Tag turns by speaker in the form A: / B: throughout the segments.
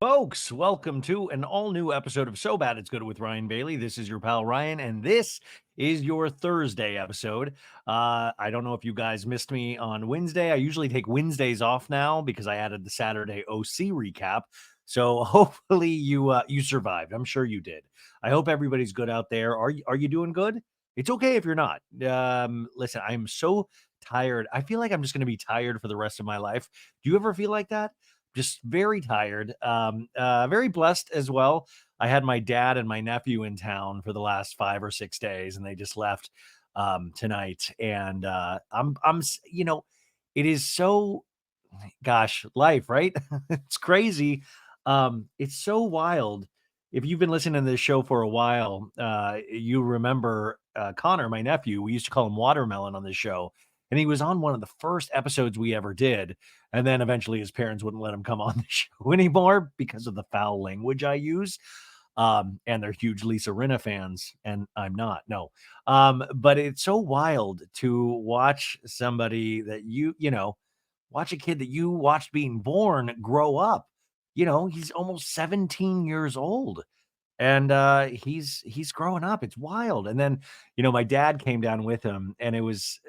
A: Folks, welcome to an all new episode of So Bad It's Good with Ryan Bailey. This is your pal Ryan, and this is your Thursday episode. I don't know if you guys missed me on Wednesday. I usually take Wednesdays off now because I added the Saturday OC recap. So hopefully you survived. I'm sure you did. I hope everybody's good out there. Are you doing good? It's okay if you're not. Listen, I'm so tired. I feel like I'm just going to be tired for the rest of my life. Do you ever feel like that? Just very tired, very blessed as well. I had my dad and my nephew in town for the last 5 or 6 days, and they just left tonight. And it is so, gosh, life, right? It's crazy. It's so wild. If you've been listening to this show for a while, you remember Connor, my nephew. We used to call him Watermelon on this show, and he was on one of the first episodes we ever did. And then eventually his parents wouldn't let him come on the show anymore because of the foul language I use. And they're huge Lisa Rinna fans, and I'm not. No. But it's so wild to watch somebody that watch a kid that you watched being born grow up. He's almost 17 years old, and he's growing up. It's wild. And then my dad came down with him, and it was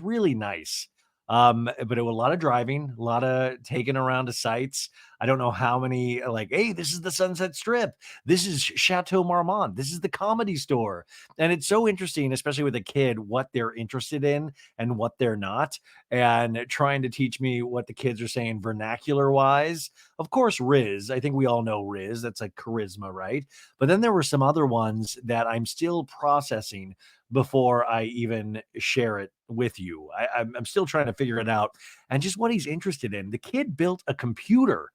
A: really nice. But it was a lot of driving, a lot of taking around to sites. I don't know how many, like, hey, this is the Sunset Strip, this is Chateau Marmont, this is the Comedy Store. And it's so interesting, especially with a kid, what they're interested in and what they're not, and trying to teach me what the kids are saying vernacular wise. Of course, Riz, I think we all know Riz, that's like charisma, right? But then there were some other ones that I'm still processing before I even share it with you. I'm still trying to figure it out, and just what he's interested in. The kid built a computer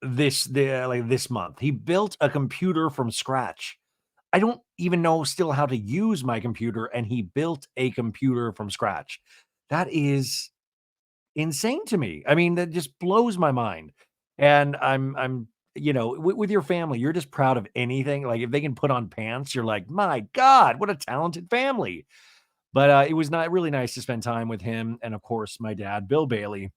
A: this month. He built a computer from scratch. I don't even know still how to use my computer, and he built a computer from scratch. That is insane to me. I mean, that just blows my mind. And I'm with your family, you're just proud of anything. Like if they can put on pants, you're like, my God, what a talented family. But it was not really nice to spend time with him, and of course, my dad, Bill Bailey.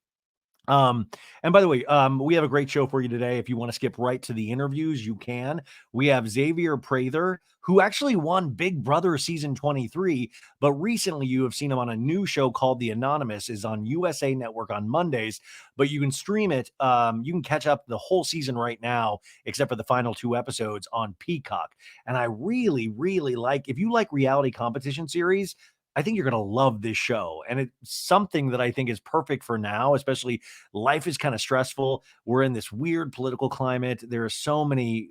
A: Um, and by the way, we have a great show for you today. If you want to skip right to the interviews, you can. We have Xavier Prather, who actually won Big Brother season 23, but recently you have seen him on a new show called The Anonymous, is on USA Network on Mondays, but you can stream it. You can catch up the whole season right now, except for the final 2 episodes on Peacock. And I really, really like, if you like reality competition series, I think you're going to love this show. And it's something that I think is perfect for now, especially life is kind of stressful. We're in this weird political climate. There are so many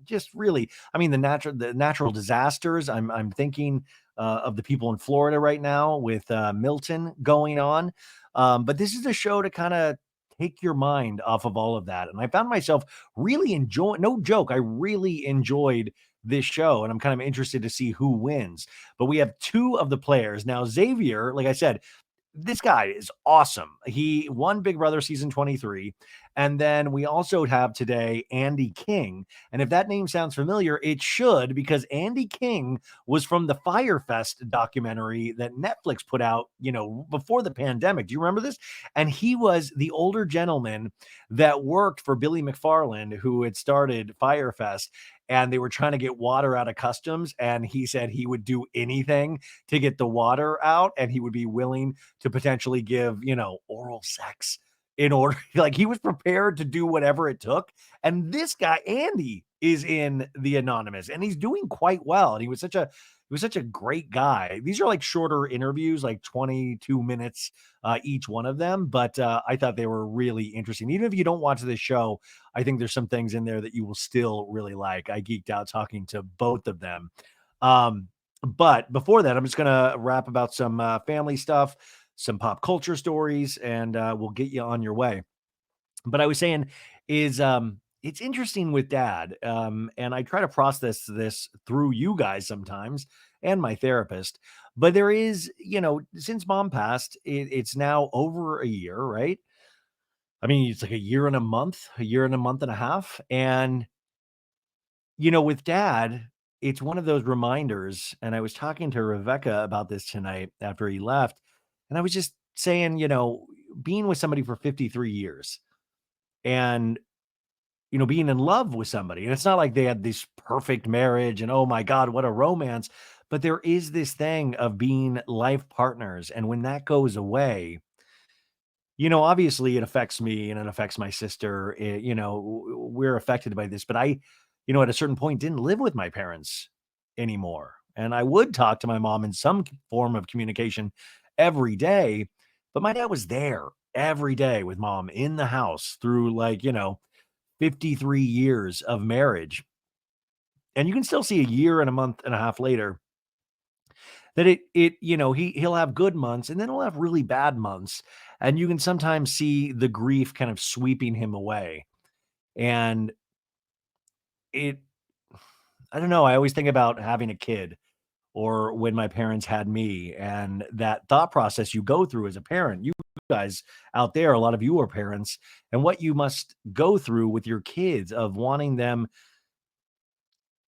A: just really, I mean, the natural disasters. I'm thinking of the people in Florida right now with Milton going on. But this is a show to kind of take your mind off of all of that. And I found myself really enjoying, no joke, I really enjoyed this show, and I'm kind of interested to see who wins. But we have two of the players. Now, Xavier, like I said, this guy is awesome. He won Big Brother season 23. And then we also have today Andy King. And if that name sounds familiar, it should, because Andy King was from the Firefest documentary that Netflix put out, before the pandemic. Do you remember this? And he was the older gentleman that worked for Billy McFarland, who had started Firefest, and they were trying to get water out of customs. And he said he would do anything to get the water out, and he would be willing to potentially give, oral sex in order, like he was prepared to do whatever it took. And this guy, Andy, is in The Anonymous, and he's doing quite well. And he was such a great guy. These are like shorter interviews, like 22 minutes each one of them. But I thought they were really interesting. Even if you don't watch this show, I think there's some things in there that you will still really like. I geeked out talking to both of them. But before that, I'm just going to rap about some family stuff, some pop culture stories, and we'll get you on your way. But I was saying is it's interesting with dad. And I try to process this through you guys sometimes and my therapist. But there is, since mom passed, it's now over a year, right? I mean, it's like a year and a month and a half. And with dad, it's one of those reminders, and I was talking to Rebecca about this tonight after he left, and I was just saying, being with somebody for 53 years, and being in love with somebody. And it's not like they had this perfect marriage and oh my God, what a romance. But there is this thing of being life partners. And when that goes away, obviously it affects me and it affects my sister. We're affected by this, but at a certain point didn't live with my parents anymore. And I would talk to my mom in some form of communication every day, but my dad was there every day with mom in the house through 53 years of marriage. And you can still see a year and a month and a half later that he'll have good months and then he'll have really bad months. And you can sometimes see the grief kind of sweeping him away. And it, I don't know. I always think about having a kid or when my parents had me and that thought process you go through as a parent. You guys out there, a lot of you are parents, and what you must go through with your kids of wanting them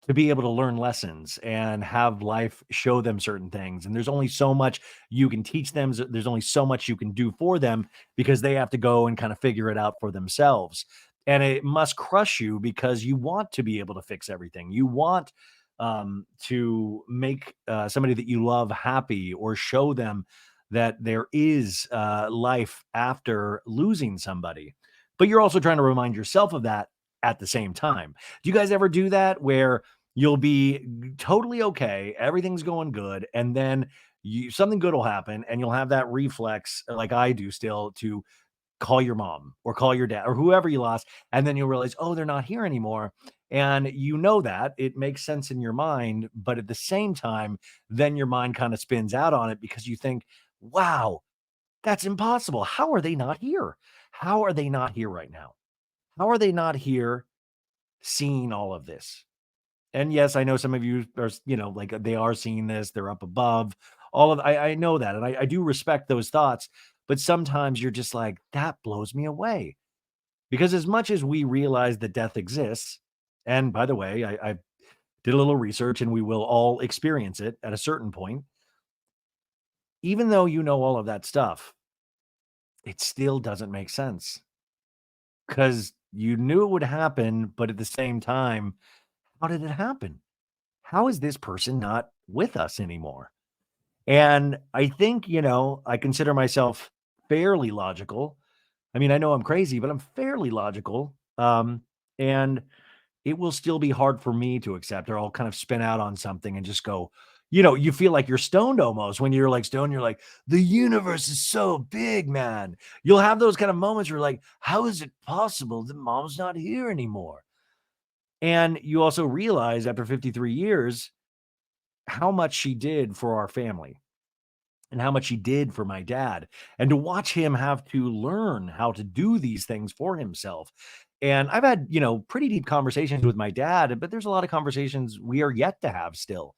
A: to be able to learn lessons and have life show them certain things. And there's only so much you can teach them. There's only so much you can do for them because they have to go and kind of figure it out for themselves. And it must crush you because you want to be able to fix everything. You want to make somebody that you love happy or show them that there is life after losing somebody. But you're also trying to remind yourself of that at the same time. Do you guys ever do that where you'll be totally okay, everything's going good, and then something good will happen, and you'll have that reflex, like I do still, to call your mom or call your dad or whoever you lost, and then you'll realize, oh, they're not here anymore, and that it makes sense in your mind, but at the same time, then your mind kind of spins out on it because you think, wow, that's impossible. How are they not here? How are they not here right now? How are they not here seeing all of this? And yes, I know some of you are, like they are seeing this, they're up above all of, I know that. And I do respect those thoughts, but sometimes you're just like, that blows me away because as much as we realize that death exists, and by the way, I did a little research and we will all experience it at a certain point, even though you know all of that stuff, it still doesn't make sense because you knew it would happen. But at the same time, how did it happen? How is this person not with us anymore? And I think, I consider myself fairly logical. I mean, I know I'm crazy, but I'm fairly logical. And it will still be hard for me to accept, or I'll kind of spin out on something and just go, you feel like you're stoned almost when you're like stoned. You're like, the universe is so big, man. You'll have those kind of moments where you're like, how is it possible that mom's not here anymore? And you also realize after 53 years, how much she did for our family and how much he did for my dad, and to watch him have to learn how to do these things for himself. And I've had, pretty deep conversations with my dad, but there's a lot of conversations we are yet to have still.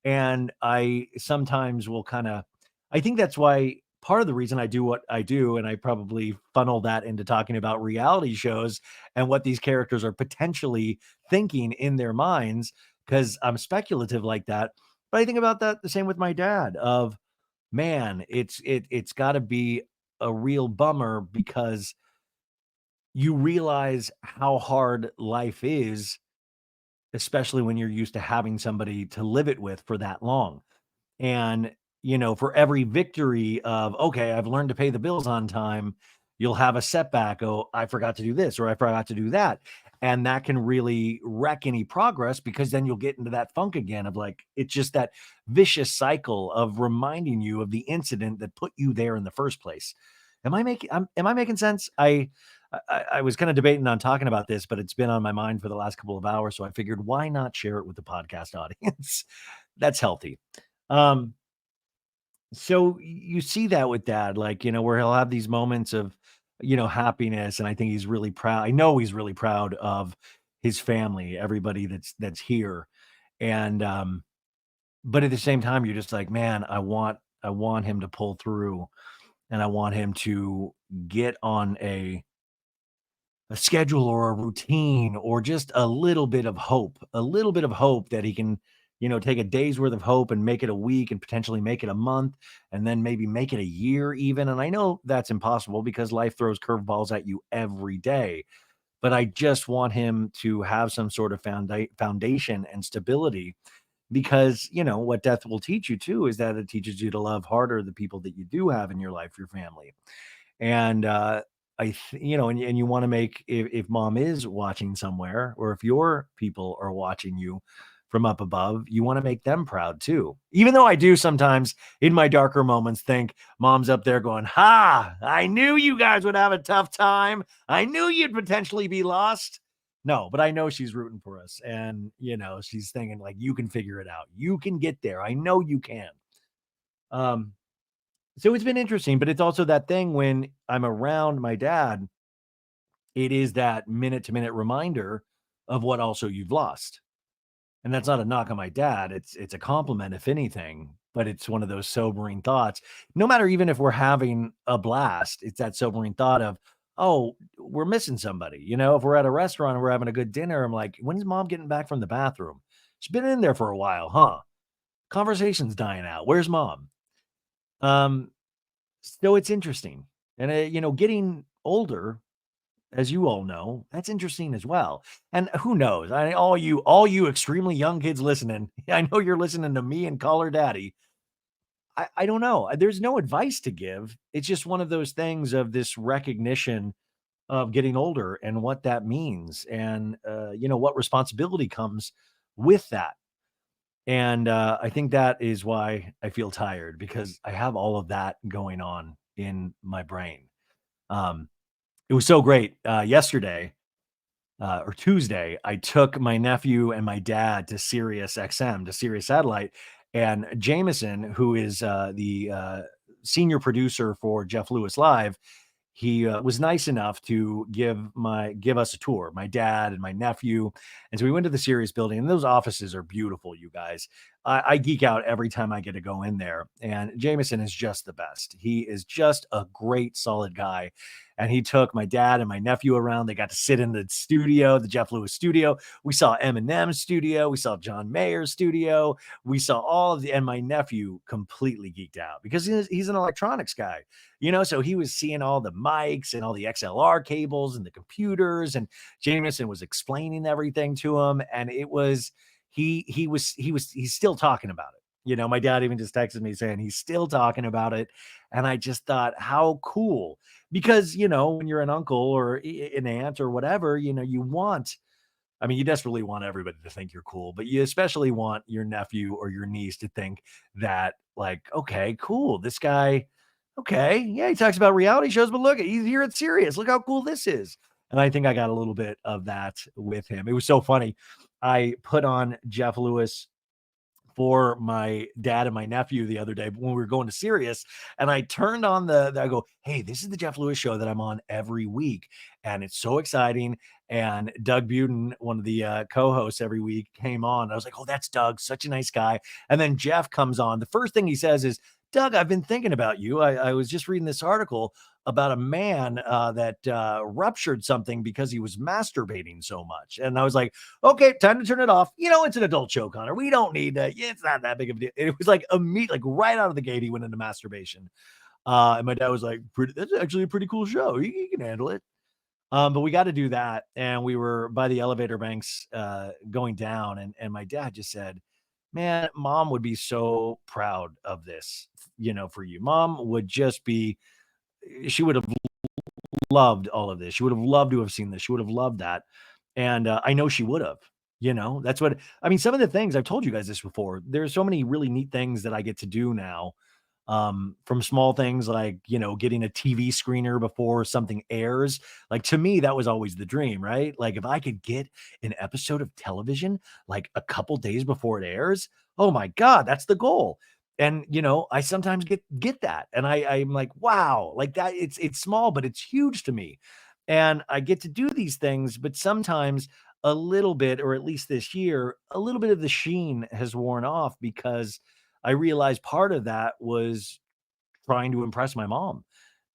A: And I sometimes will I think that's why part of the reason I do what I do, and I probably funnel that into talking about reality shows and what these characters are potentially thinking in their minds, because I'm speculative like that. But I think about that the same with my dad of, man, it's got to be a real bummer because you realize how hard life is, especially when you're used to having somebody to live it with for that long. And, for every victory of, okay, I've learned to pay the bills on time, you'll have a setback. Oh, I forgot to do this or I forgot to do that. And that can really wreck any progress because then you'll get into that funk again of like, it's just that vicious cycle of reminding you of the incident that put you there in the first place. Am I making sense? I was kind of debating on talking about this, but it's been on my mind for the last couple of hours. So I figured, why not share it with the podcast audience? That's healthy. Um, so you see that with dad, like, where he'll have these moments of, happiness. And I think he's really proud. I know he's really proud of his family, everybody that's here. And, but at the same time, you're just like, man, I want him to pull through and I want him to get on a schedule or a routine or just a little bit of hope that he can, take a day's worth of hope and make it a week and potentially make it a month and then maybe make it a year even. And I know that's impossible because life throws curveballs at you every day. but I just want him to have some sort of foundation and stability because, what death will teach you too is that it teaches you to love harder the people that you do have in your life, your family. And and you want to make if mom is watching somewhere or if your people are watching you from up above, you want to make them proud too. Even though I do sometimes in my darker moments think mom's up there going, "Ha, I knew you guys would have a tough time. I knew you'd potentially be lost." No, but I know she's rooting for us and, she's thinking like you can figure it out. You can get there. I know you can. Um so it's been interesting, but it's also that thing when I'm around my dad, it is that minute to minute reminder of what also you've lost. And that's not a knock on my dad. It's a compliment if anything, but it's one of those sobering thoughts. No matter even if we're having a blast, it's that sobering thought of, oh, we're missing somebody. If we're at a restaurant and we're having a good dinner, I'm like, when's mom getting back from the bathroom? She's been in there for a while, huh? Conversation's dying out. Where's mom? Um, So it's interesting. And, getting older, as you all know, that's interesting as well. And who knows? All you extremely young kids listening, I know you're listening to me and call her daddy. I don't know. There's no advice to give. It's just one of those things of this recognition of getting older and what that means and, what responsibility comes with that. And I think that is why I feel tired because I have all of that going on in my brain. Um, it was so great. Yesterday or Tuesday, I took my nephew and my dad to Sirius XM, to Sirius Satellite, and Jameson, who is the senior producer for Jeff Lewis Live, he was nice enough to give us a tour, my dad and my nephew. And so we went to the Sirius building, and those offices are beautiful, you guys. I geek out every time I get to go in there. And Jameson is just the best. He is just a great, solid guy. And he took my dad and my nephew around. They got to sit in the studio, the Jeff Lewis studio. We saw Eminem's studio. We saw John Mayer's studio. We saw all of and my nephew completely geeked out because he's an electronics guy, so he was seeing all the mics and all the XLR cables and the computers, and Jameson was explaining everything to him. And it was, he's still talking about it. My dad even just texted me saying he's still talking about it. And I just thought, how cool because, when you're an uncle or an aunt or whatever, you desperately want everybody to think you're cool, but you especially want your nephew or your niece to think that, like, okay, cool. This guy, okay, yeah, he talks about reality shows, but look, he's here at Sirius. Look how cool this is. And I think I got a little bit of that with him. It was so funny. I put on Jeff Lewis for my dad and my nephew the other day when we were going to Sirius, and I turned on I go, "Hey, this is the Jeff Lewis show that I'm on every week, and it's so exciting." And Doug Buden, one of the co-hosts every week, came on. I was like, "Oh, that's Doug, such a nice guy." And then Jeff comes on. The first thing he says is, "Doug, I've been thinking about you. I was just reading this article about a man that ruptured something because he was masturbating so much." And I was like, okay, time to turn it off. It's an adult show, Connor. We don't need that. It's not that big of a deal. It was like like right out of the gate, he went into masturbation. And my dad was like, that's actually a pretty cool show. You can handle it. But we got to do that. And we were by the elevator banks going down. And my dad just said, man, mom would be so proud of this, for you. Mom would just be, she would have loved all of this. She would have loved to have seen this. She would have loved that. And I know she would have. That's what I mean. Some of the things I've told you guys this before. There's so many really neat things that I get to do now. From small things like, getting a TV screener before something airs. Like to me, that was always the dream, right? Like if I could get an episode of television like a couple days before it airs, oh my God, that's the goal. And I sometimes get that. And I'm like, wow, like that, it's small, but it's huge to me. And I get to do these things, but sometimes a little bit, or at least this year, a little bit of the sheen has worn off because I realized part of that was trying to impress my mom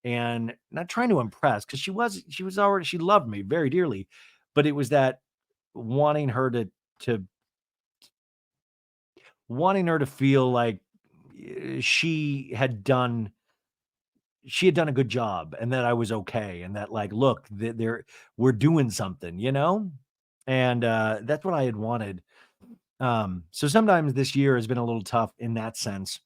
A: and not trying to impress because she loved me very dearly, but it was that wanting her to wanting her to feel like she had done she had done a good job and that I was okay and that like, look, we're doing something, you know? And that's what I had wanted. So sometimes this year has been a little tough in that sense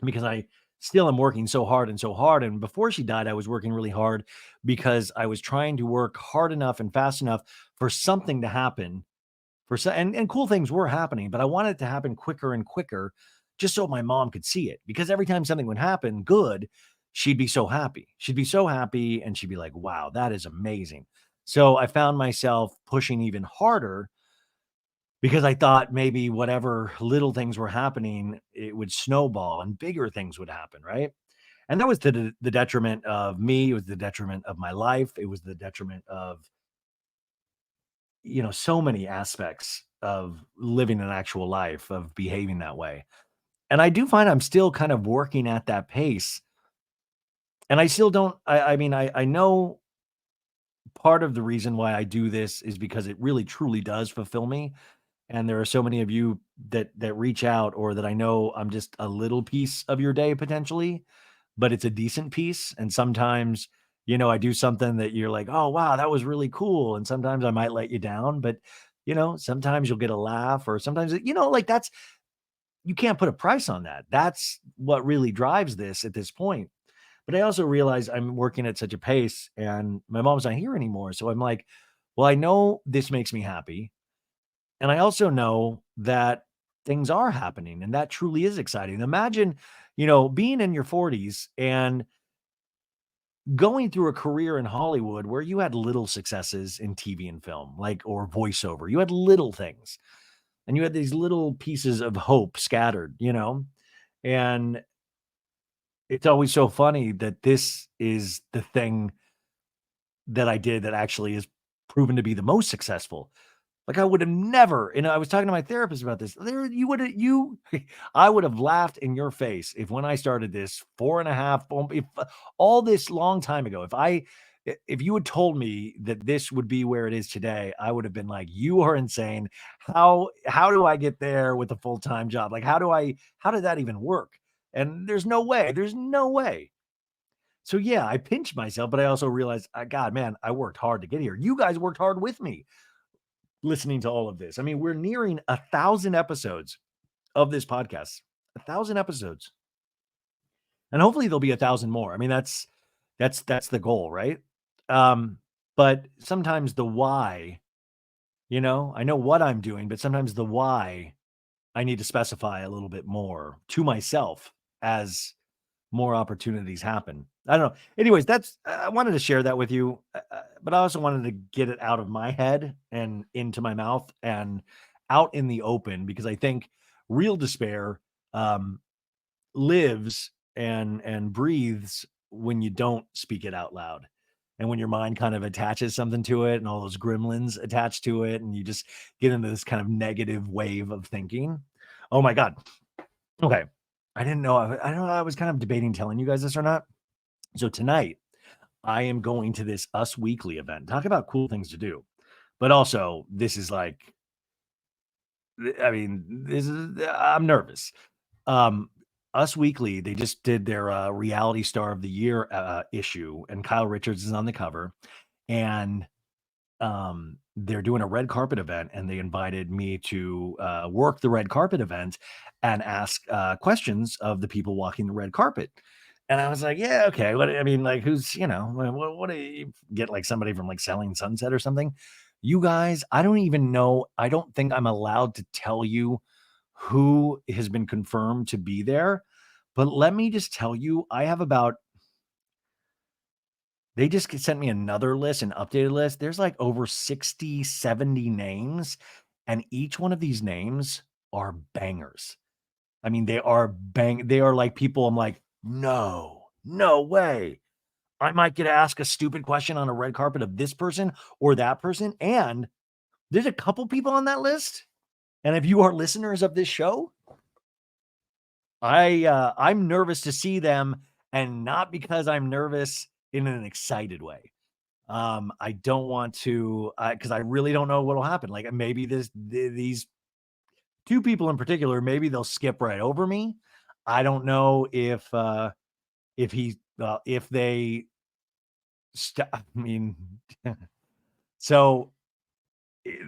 A: because I still am working so hard and so hard. And before she died, I was working really hard because I was trying to work hard enough and fast enough for something to happen and cool things were happening, but I wanted it to happen quicker and quicker just so my mom could see it. Because every time something would happen good, she'd be so happy. She'd be so happy and she'd be like, wow, that is amazing. So I found myself pushing even harder because I thought maybe whatever little things were happening, it would snowball and bigger things would happen, right? And that was to the detriment of me. It was the detriment of my life. It was the detriment of, so many aspects of living an actual life, of behaving that way. And I do find I'm still kind of working at that pace. And I still don't, I mean, I know part of the reason why I do this is because it really truly does fulfill me. And there are so many of you that reach out or that I know I'm just a little piece of your day potentially, but it's a decent piece. And sometimes, I do something that you're like, oh, wow, that was really cool. And sometimes I might let you down, but, sometimes you'll get a laugh or sometimes, like you can't put a price on that. That's what really drives this at this point. But I also realize I'm working at such a pace and my mom's not here anymore. So I'm like, well, I know this makes me happy. And I also know that things are happening and that truly is exciting. Imagine, being in your 40s and going through a career in Hollywood where you had little successes in TV and film, like or voiceover. You had little things and you had these little pieces of hope scattered. And it's always so funny that this is the thing that I did that actually is proven to be the most successful. Like I would have never, and I was talking to my therapist about this. I would have laughed in your face if when I started this if all this long time ago, if you had told me that this would be where it is today, I would have been like, you are insane. How do I get there with a full-time job? Like, how did that even work? And there's no way. So yeah, I pinched myself, but I also realized, God, man, I worked hard to get here. You guys worked hard with me listening to all of this. I mean, we're nearing 1,000 episodes of this podcast, 1,000 episodes, and hopefully there'll be 1,000 more. I mean, that's the goal, right? Um, but sometimes the why, I know what I'm doing, but sometimes the why I need to specify a little bit more to myself as more opportunities happen. I don't know. Anyways, I wanted to share that with you, but I also wanted to get it out of my head and into my mouth and out in the open because I think real despair um, lives and breathes when you don't speak it out loud. And when your mind kind of attaches something to it and all those gremlins attached to it, and you just get into this kind of negative wave of thinking. Oh my God. Okay. I didn't know. I don't know. I was kind of debating telling you guys this or not. So tonight, I am going to this Us Weekly event. Talk about cool things to do. But also, this is like, I mean, I'm nervous. Um, Us Weekly, they just did their reality star of the year issue, and Kyle Richards is on the cover. And they're doing a red carpet event and they invited me to work the red carpet event and ask questions of the people walking the red carpet. And I was like, yeah, okay. What I mean, like, who's, what do you get, like somebody from like Selling Sunset or something? You guys, I don't even know. I don't think I'm allowed to tell you who has been confirmed to be there. But let me just tell you, they just sent me another list, an updated list. There's like over 60, 70 names, and each one of these names are bangers. I mean, they are like people I'm like, no way. I might get to ask a stupid question on a red carpet of this person or that person. And there's a couple people on that list. And if you are listeners of this show, I'm nervous to see them, and not because I'm nervous in an excited way. I don't want to, because I really don't know what'll happen. Like maybe these two people in particular, maybe they'll skip right over me. I don't know if he if they, I mean, so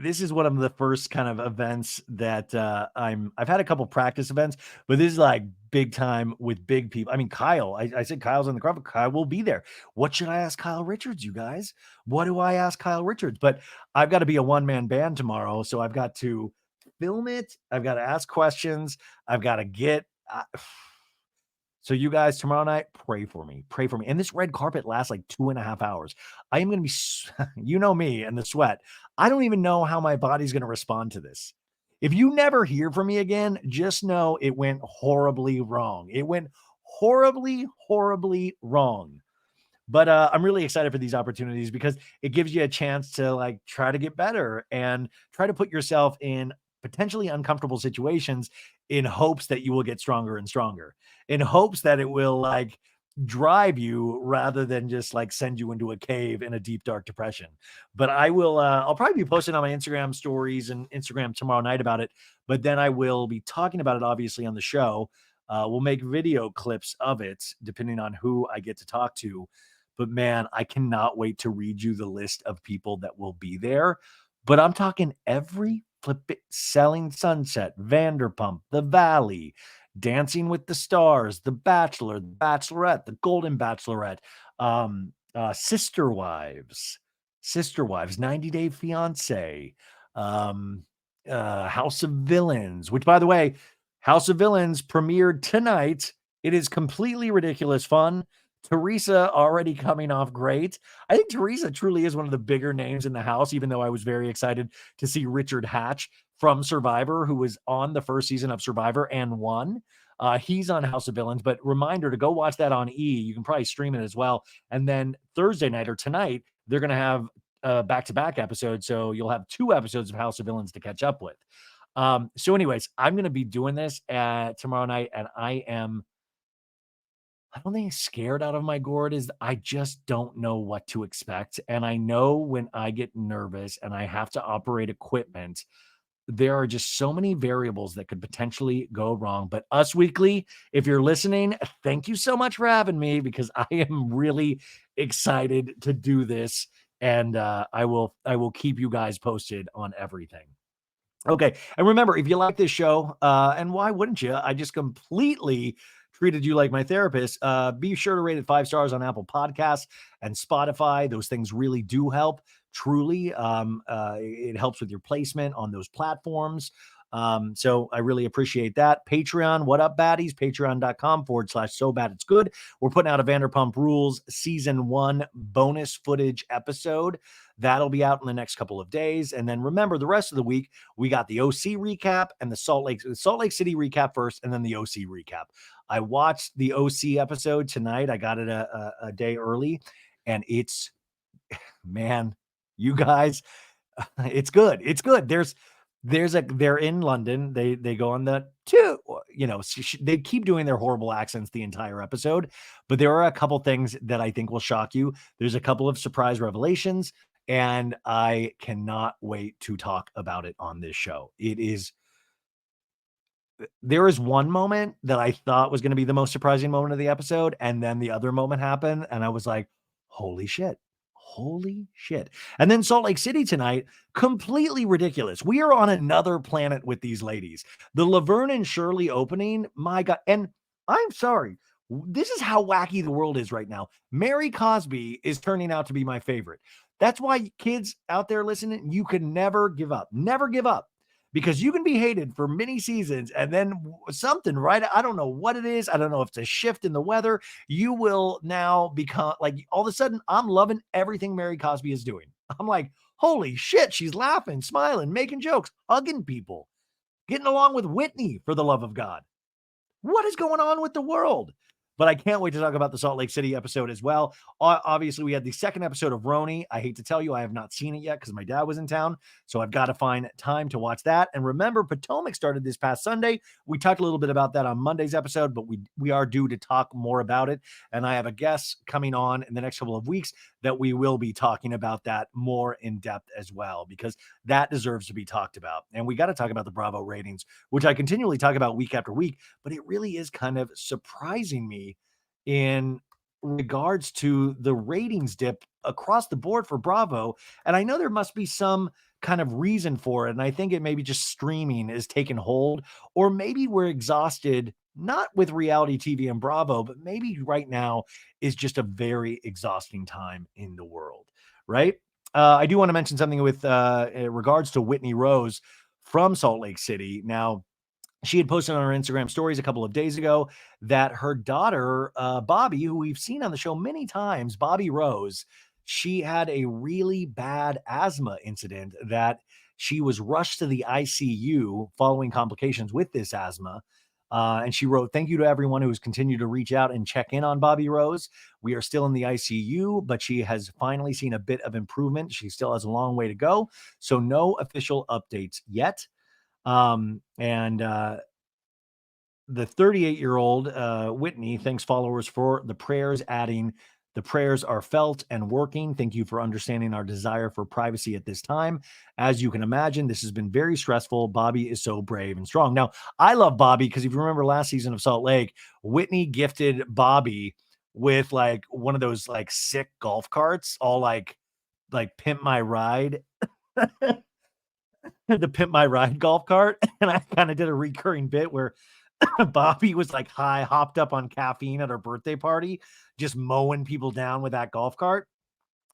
A: this is one of the first kind of events that I've had a couple practice events, but this is like big time with big people. I mean, Kyle, I said Kyle's on the crowd, but Kyle will be there. What should I ask Kyle Richards, you guys? What do I ask Kyle Richards? But I've got to be a one-man band tomorrow, so I've got to film it. I've got to ask questions. I've got to get. So you guys tomorrow night, pray for me. Pray for me. And this red carpet lasts like 2.5 hours. I am going to be, you know me and the sweat. I don't even know how my body's going to respond to this. If you never hear from me again, just know it went horribly wrong. It went horribly, horribly wrong. But I'm really excited for these opportunities because it gives you a chance to like try to get better and try to put yourself in potentially uncomfortable situations in hopes that you will get stronger and stronger, in hopes that it will like drive you rather than just like send you into a cave in a deep dark depression. But I'll probably be posting on my Instagram stories and Instagram tomorrow night about it, but then I will be talking about it obviously on the show. We'll make video clips of it depending on who I get to talk to. But man, I cannot wait to read you the list of people that will be there. But I'm talking every flip it, Selling Sunset, Vanderpump, The Valley, Dancing with the Stars, The Bachelor, The Bachelorette, The Golden Bachelorette, Sister Wives, 90 Day Fiance, um, House of Villains, which by the way, House of Villains premiered tonight. It is completely ridiculous fun. Teresa already coming off great. I think Teresa truly is one of the bigger names in the house, even though I was very excited to see Richard Hatch from Survivor, who was on the first season of Survivor and won. He's on House of Villains, but reminder to go watch that on E. You can probably stream it as well. And then Thursday night or tonight, they're going to have back-to-back episodes. So you'll have 2 episodes of House of Villains to catch up with. So anyways, I'm going to be doing this tomorrow night, and I don't think scared out of my gourd is I just don't know what to expect. And I know when I get nervous and I have to operate equipment, there are just so many variables that could potentially go wrong. But Us Weekly, if you're listening, thank you so much for having me because I am really excited to do this. And I will keep you guys posted on everything. Okay. And remember, if you like this show, and why wouldn't you? I just completely treated you like my therapist. Be sure to rate it 5 stars on Apple Podcasts and Spotify. Those things really do help. Truly, it helps with your placement on those platforms. So I really appreciate that. Patreon, what up, baddies? Patreon.com/so bad it's good. We're putting out a Vanderpump Rules season 1 bonus footage episode. That'll be out in the next couple of days. And then remember, the rest of the week, we got the OC recap and the Salt Lake City recap first, and then the OC recap. I watched the OC episode tonight. I got it a day early, and it's, man, you guys, it's good. It's good. They're in London. They go on the two, they keep doing their horrible accents the entire episode, but there are a couple things that I think will shock you. There's a couple of surprise revelations, and I cannot wait to talk about it on this show. There is one moment that I thought was going to be the most surprising moment of the episode, and then the other moment happened, and I was like, holy shit. Holy shit. And then Salt Lake City tonight, completely ridiculous. We are on another planet with these ladies. The Laverne and Shirley opening, my God. And I'm sorry, this is how wacky the world is right now. Mary Cosby is turning out to be my favorite. That's why kids out there listening, you can never give up. Never give up. Because you can be hated for many seasons and then something, right? I don't know what it is. I don't know if it's a shift in the weather. You will now become like all of a sudden, I'm loving everything Mary Cosby is doing. I'm like, holy shit, she's laughing, smiling, making jokes, hugging people, getting along with Whitney, for the love of God. What is going on with the world? But I can't wait to talk about the Salt Lake City episode as well. Obviously, we had the second episode of Roni. I hate to tell you, I have not seen it yet because my dad was in town. So I've got to find time to watch that. And remember, Potomac started this past Sunday. We talked a little bit about that on Monday's episode, but we are due to talk more about it. And I have a guest coming on in the next couple of weeks that we will be talking about that more in depth as well, because that deserves to be talked about. And we got to talk about the Bravo ratings, which I continually talk about week after week, but it really is kind of surprising me in regards to the ratings dip across the board for Bravo. And I know there must be some kind of reason for it. And I think it maybe just streaming is taking hold, or maybe we're exhausted, not with reality TV and Bravo, but maybe right now is just a very exhausting time in the world, right? I do want to mention something with in regards to Whitney Rose from Salt Lake City. Now, she had posted on her Instagram stories a couple of days ago that her daughter, Bobby, who we've seen on the show many times, Bobby Rose, she had a really bad asthma incident that she was rushed to the ICU following complications with this asthma. And she wrote, "Thank you to everyone who's continued to reach out and check in on Bobby Rose. We are still in the ICU, but she has finally seen a bit of improvement. She still has a long way to go. So no official updates yet." And the 38-year-old Whitney thanks followers for the prayers, adding, "The prayers are felt and working. Thank you for understanding our desire for privacy at this time. As you can imagine, this has been very stressful. Bobby is so brave and strong." Now, I love Bobby because if you remember last season of Salt Lake, Whitney gifted Bobby with like one of those like sick golf carts, all like pimp my ride, the pimp my ride golf cart. And I kind of did a recurring bit where Bobby was like high, hopped up on caffeine at her birthday party, just mowing people down with that golf cart.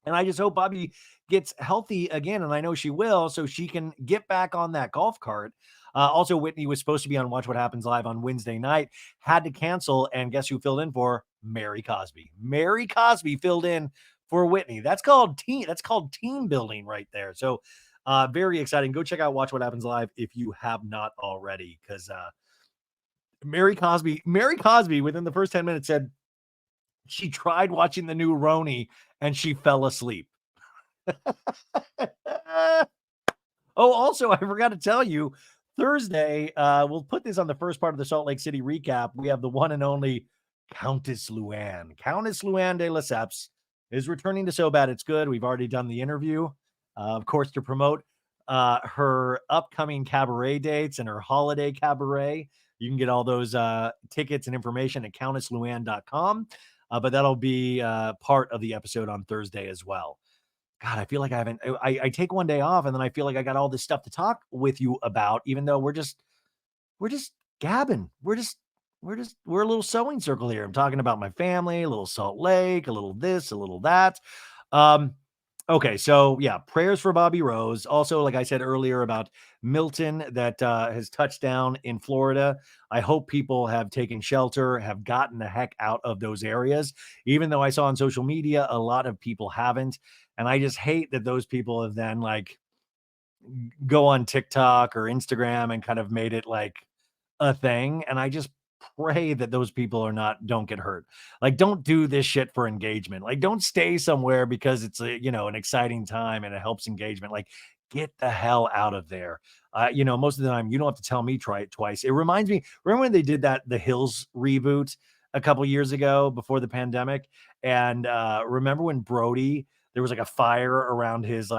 A: And I just hope Bobby gets healthy again. And I know she will, so she can get back on that golf cart. Also, Whitney was supposed to be on Watch What Happens Live on Wednesday night, had to cancel. And guess who filled in for Mary Cosby? Mary Cosby filled in for Whitney. That's called team building right there. So very exciting. Go check out Watch What Happens Live if you have not already, because Mary Cosby, within the first 10 minutes, said she tried watching the new Roni and she fell asleep. Oh, also, I forgot to tell you, Thursday, we'll put this on the first part of the Salt Lake City recap. We have the one and only Countess Luann. Countess Luann de Lesseps is returning to So Bad It's Good. We've already done the interview, of course, to promote her upcoming cabaret dates and her holiday cabaret. You can get all those tickets and information at countessluann.com. But that'll be part of the episode on Thursday as well. God, I feel like I haven't. I take one day off, and then I feel like I got all this stuff to talk with you about, even though we're just gabbing. We're a little sewing circle here. I'm talking about my family, a little Salt Lake, a little this, a little that. Um, Okay, so yeah, prayers for Bobby Rose. Also, like I said earlier about Milton that has touched down in Florida. I hope people have taken shelter, have gotten the heck out of those areas. Even though I saw on social media a lot of people haven't, and I just hate that those people have then like go on TikTok or Instagram and kind of made it like a thing. And I just pray that those people don't get hurt. Like, don't do this shit for engagement. Like, don't stay somewhere because it's an exciting time and it helps engagement. Like, get the hell out of there. Most of the time you don't have to tell me try it twice. It reminds me, remember when they did The Hills reboot a couple years ago before the pandemic? And remember when Brody, there was like a fire around his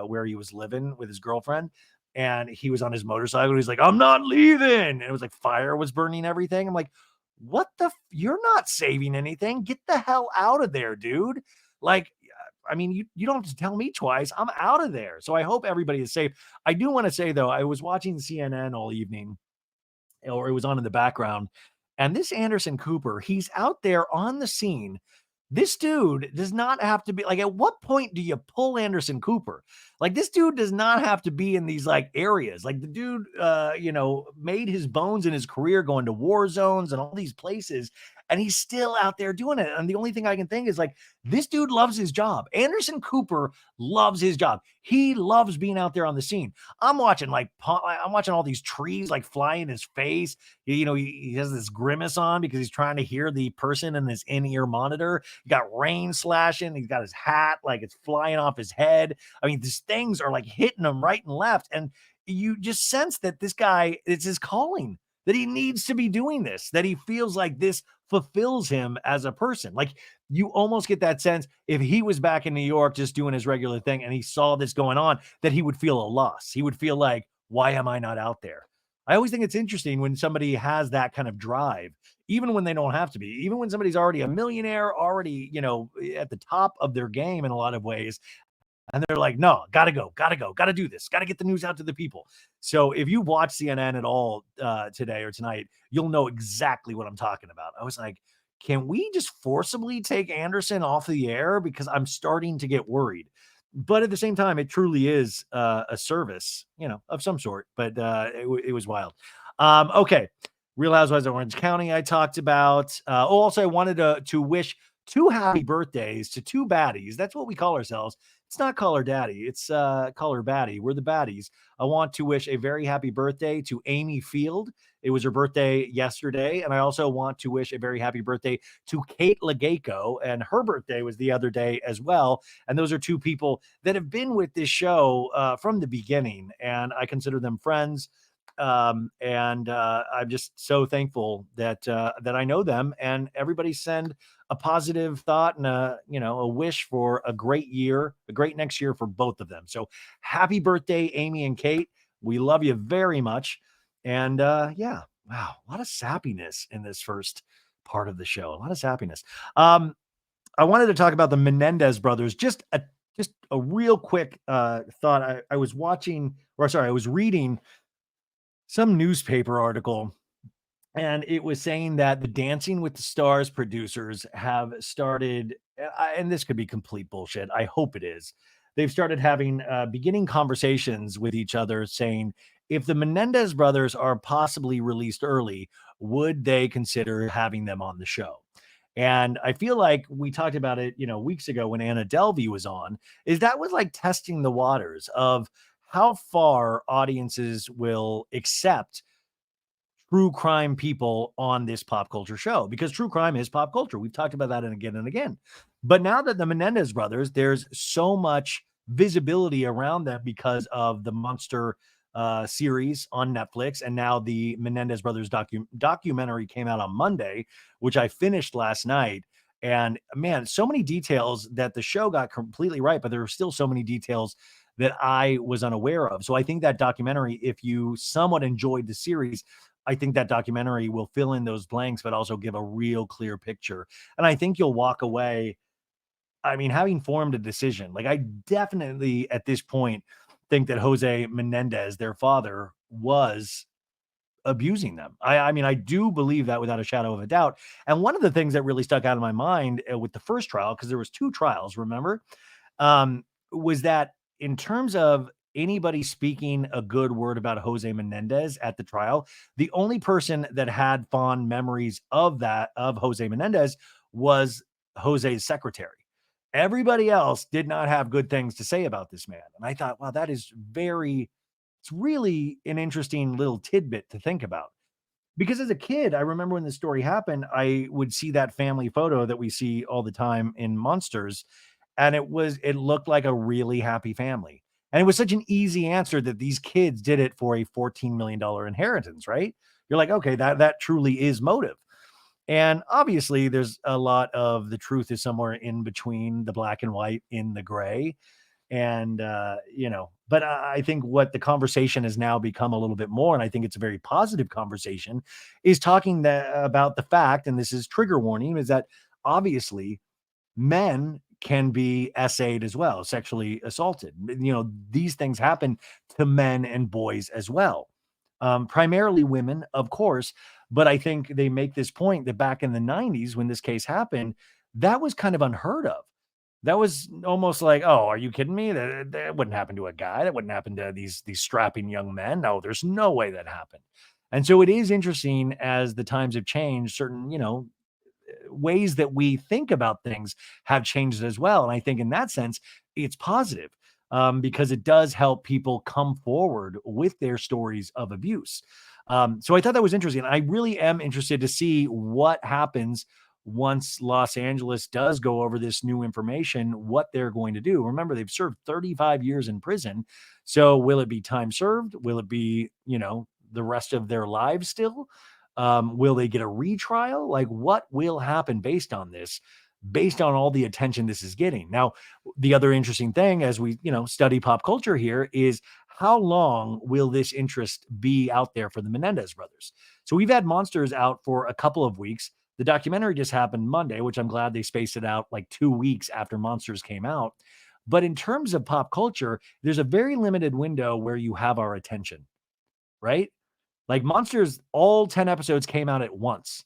A: where he was living with his girlfriend, and he was on his motorcycle. He's like, "I'm not leaving." And it was like fire was burning everything. I'm like, what you're not saving anything. Get the hell out of there, dude. Like, I mean, you don't have to tell me twice. I'm out of there. So I hope everybody is safe. I do want to say, though, I was watching CNN all evening, or it was on in the background. And this Anderson Cooper, he's out there on the scene. This dude does not have to be like, at what point do you pull Anderson Cooper? Like, this dude does not have to be in these like areas. Like, the dude, made his bones in his career going to war zones and all these places, and he's still out there doing it. And the only thing I can think is like, this dude loves his job. Anderson Cooper loves his job. He loves being out there on the scene. I'm watching all these trees like fly in his face. He has this grimace on because he's trying to hear the person in his in-ear monitor. He got rain slashing. He's got his hat like it's flying off his head. I mean, these things are like hitting him right and left. And you just sense that this guy, it's his calling, that he needs to be doing this, that he feels like this fulfills him as a person. Like, you almost get that sense if he was back in New York just doing his regular thing and he saw this going on, that he would feel a loss. He would feel like, why am I not out there? I always think it's interesting when somebody has that kind of drive, even when they don't have to be, even when somebody's already a millionaire, already, at the top of their game in a lot of ways. And they're like, no, gotta go, gotta do this, gotta get the news out to the people. So if you watch CNN at all today or tonight, you'll know exactly what I'm talking about. I was like, can we just forcibly take Anderson off the air? Because I'm starting to get worried. But at the same time, it truly is a service, of some sort. But it was wild. Okay. Real Housewives of Orange County, I talked about. Also, I wanted to wish two happy birthdays to two baddies. That's what we call ourselves. It's not Call Her Daddy. It's Call Her Baddie. We're the baddies. I want to wish a very happy birthday to Amy Field. It was her birthday yesterday. And I also want to wish a very happy birthday to Kate Legayco. And her birthday was the other day as well. And those are two people that have been with this show from the beginning. And I consider them friends. And I'm just so thankful that I know them, and everybody send a positive thought and a wish for a great year, a great next year for both of them. So happy birthday, Amy and Kate. We love you very much. And yeah, wow, a lot of sappiness in this first part of the show. A lot of sappiness. I wanted to talk about the Menendez brothers. Just a real quick thought. I was watching, or sorry, I was reading some newspaper article, and it was saying that the Dancing with the Stars producers have started, and this could be complete bullshit. I hope it is. They've started having beginning conversations with each other, saying if the Menendez brothers are possibly released early, would they consider having them on the show? And I feel like we talked about it, weeks ago when Anna Delvey was on, is that was like testing the waters of how far audiences will accept true crime people on this pop culture show, because true crime is pop culture. We've talked about that and again and again. But now that the Menendez brothers, there's so much visibility around them because of the Monster series on Netflix. And now the Menendez brothers documentary came out on Monday, which I finished last night. And man, so many details that the show got completely right, but there are still so many details that I was unaware of. So I think that documentary, if you somewhat enjoyed the series, I think that documentary will fill in those blanks, but also give a real clear picture. And I think you'll walk away, I mean, having formed a decision. Like, I definitely at this point think that Jose Menendez, their father, was abusing them. I mean, I do believe that without a shadow of a doubt. And one of the things that really stuck out in my mind with the first trial, because there was two trials, remember, was that in terms of anybody speaking a good word about Jose Menendez at the trial, the only person that had fond memories of that, of Jose Menendez, was Jose's secretary. Everybody else did not have good things to say about this man. And I thought, wow, it's really an interesting little tidbit to think about. Because as a kid, I remember when this story happened, I would see that family photo that we see all the time in Monsters, and it looked like a really happy family. And it was such an easy answer that these kids did it for a $14 million inheritance, right? You're like, okay, that truly is motive. And obviously, there's a lot of the truth is somewhere in between the black and white, in the gray. And, but I think what the conversation has now become a little bit more, and I think it's a very positive conversation, is talking about the fact, and this is trigger warning, is that obviously men can be SA'd as well, sexually assaulted. These things happen to men and boys as well. Primarily women, of course, but I think they make this point that back in the 90s, when this case happened, that was kind of unheard of. That was almost like, oh, are you kidding me? That wouldn't happen to a guy. That wouldn't happen to these strapping young men. No, there's no way that happened. And so it is interesting as the times have changed, certain, ways that we think about things have changed as well. And I think in that sense, it's positive, because it does help people come forward with their stories of abuse. So I thought that was interesting. I really am interested to see what happens once Los Angeles does go over this new information, what they're going to do. Remember, they've served 35 years in prison. So will it be time served? Will it be, the rest of their lives still? Will they get a retrial? Like, what will happen based on this, based on all the attention this is getting? Now, the other interesting thing as we, study pop culture here is how long will this interest be out there for the Menendez brothers? So we've had Monsters out for a couple of weeks. The documentary just happened Monday, which I'm glad they spaced it out like 2 weeks after Monsters came out. But in terms of pop culture, there's a very limited window where you have our attention, right? Like Monsters, all 10 episodes came out at once.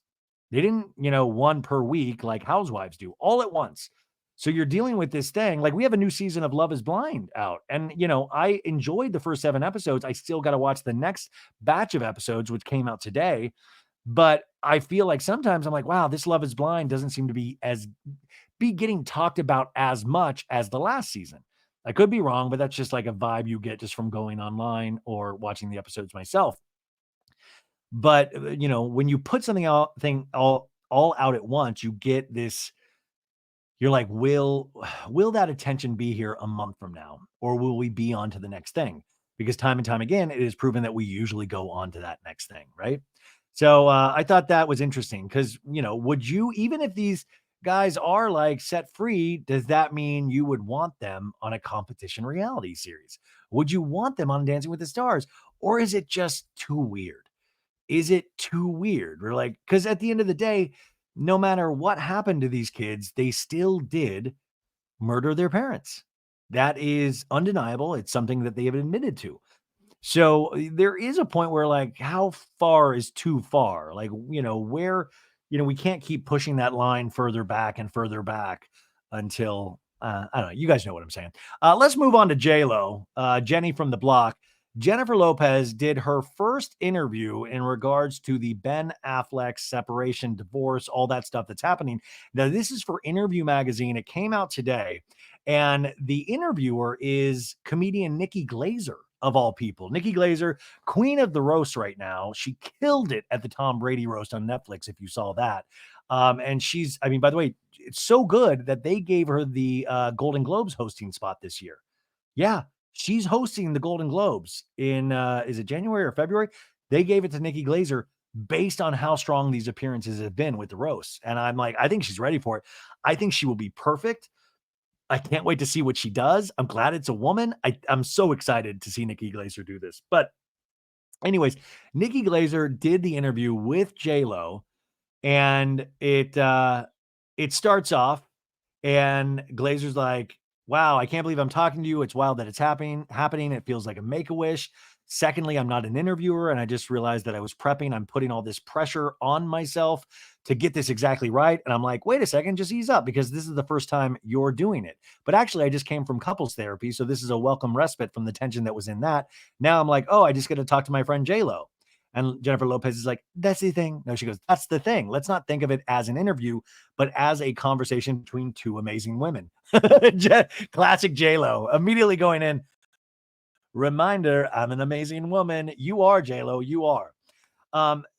A: They didn't, one per week like Housewives do, all at once. So you're dealing with this thing. Like we have a new season of Love is Blind out. And, I enjoyed the first 7 episodes. I still got to watch the next batch of episodes, which came out today. But I feel like sometimes I'm like, wow, this Love is Blind doesn't seem to be getting talked about as much as the last season. I could be wrong, but that's just like a vibe you get just from going online or watching the episodes myself. But when you put something out all out at once, you get this. You're like, will that attention be here a month from now, or will we be on to the next thing? Because time and time again, it is proven that we usually go on to that next thing, right? So I thought that was interesting because would you, even if these guys are like set free, does that mean you would want them on a competition reality series? Would you want them on Dancing with the Stars, or is it just too weird? Is it too weird? We're like, because at the end of the day, no matter what happened to these kids, they still did murder their parents. That is undeniable. It's something that they have admitted to. So there is a point where, like, how far is too far? Like, where, we can't keep pushing that line further back until, I don't know. You guys know what I'm saying. Let's move on to J-Lo, Jenny from the block. Jennifer Lopez did her first interview in regards to the Ben Affleck separation, divorce, all that stuff that's happening. Now, this is for Interview Magazine. It came out today. And the interviewer is comedian Nikki Glaser, of all people. Nikki Glaser, queen of the roast right now. She killed it at the Tom Brady roast on Netflix, if you saw that. And she's, I mean, by the way, it's so good that they gave her the Golden Globes hosting spot this year. Yeah, she's hosting the Golden Globes in, is it January or February? They gave it to Nikki Glaser based on how strong these appearances have been with the roasts. And I'm like, I think she's ready for it. I think she will be perfect. I can't wait to see what she does. I'm glad it's a woman. I'm so excited to see Nikki Glaser do this. But anyways, Nikki Glaser did the interview with J-Lo, and it starts off, and Glazer's like, wow, I can't believe I'm talking to you. It's wild that it's happening. It feels like a make-a-wish. Secondly, I'm not an interviewer, and I just realized that I was prepping. I'm putting all this pressure on myself to get this exactly right. And I'm like, wait a second, just ease up, because this is the first time you're doing it. But actually, I just came from couples therapy, so this is a welcome respite from the tension that was in that. Now I'm like, oh, I just got to talk to my friend J-Lo. And Jennifer Lopez is like, that's the thing. No, she goes, that's the thing. Let's not think of it as an interview, but as a conversation between two amazing women. Classic J-Lo, immediately going in. Reminder, I'm an amazing woman. You are, J-Lo. You are.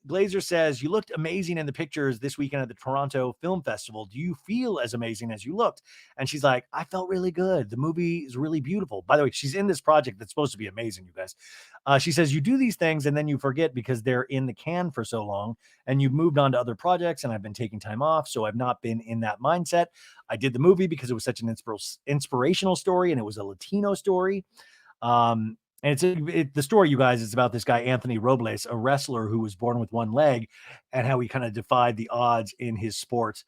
A: Glaser says, you looked amazing in the pictures this weekend at the Toronto Film Festival. Do you feel as amazing as you looked? And she's like, I felt really good. The movie is really beautiful. By the way, she's in this project that's supposed to be amazing, you guys. She says, you do these things and then you forget because they're in the can for so long and you've moved on to other projects, and I've been taking time off. So I've not been in that mindset. I did the movie because it was such an inspirational story, and it was a Latino story. And the story, you guys, is about this guy, Anthony Robles, a wrestler who was born with one leg, and how he kind of defied the odds in his sport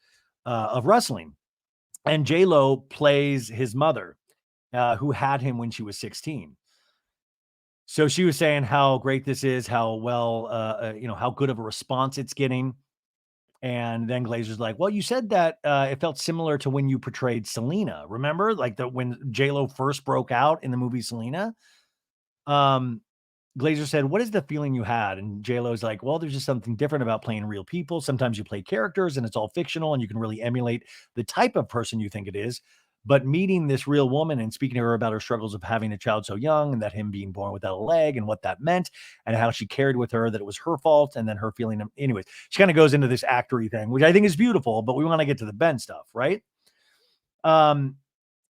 A: of wrestling. And J-Lo plays his mother, who had him when she was 16. So she was saying how great this is, how well, how good of a response it's getting. And then Glazer's like, well, you said that it felt similar to when you portrayed Selena. Remember, like when J-Lo first broke out in the movie Selena? Glaser said, what is the feeling you had? And J-Lo's like, well, there's just something different about playing real people. Sometimes you play characters and it's all fictional and you can really emulate the type of person you think it is. But meeting this real woman and speaking to her about her struggles of having a child so young, and that him being born without a leg and what that meant, and how she carried with her that it was her fault, and then her feeling. Anyways, she kind of goes into this actory thing, which I think is beautiful, but we want to get to the Ben stuff, right?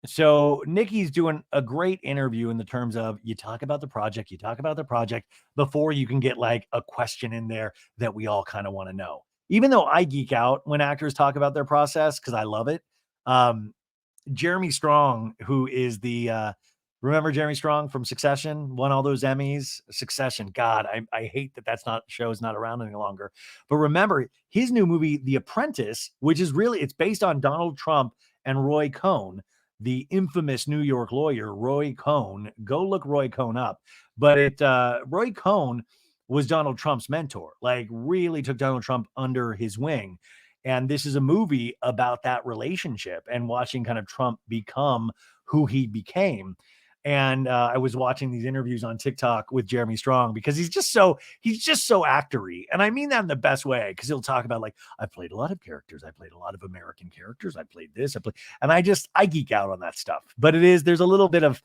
A: So Nikki's doing a great interview in the terms of you talk about the project before you can get like a question in there that we all kind of want to know. Even though I geek out when actors talk about their process because I love it. Jeremy Strong, who is the Remember Jeremy Strong from Succession? Won all those Emmys. Succession. God, I hate that that's not show's not around any longer. But remember his new movie, The Apprentice, which is really it's based on Donald Trump and Roy Cohn, the infamous New York lawyer Roy Cohn. Go look Roy Cohn up. But Roy Cohn was Donald Trump's mentor. Like really took Donald Trump under his wing. And this is a movie about that relationship and watching kind of Trump become who he became. And I was watching these interviews on TikTok with Jeremy Strong because he's just so actory. And I mean that in the best way, because he'll talk about like, I played a lot of characters. I played a lot of American characters. I played this. And I geek out on that stuff. But there's a little bit of,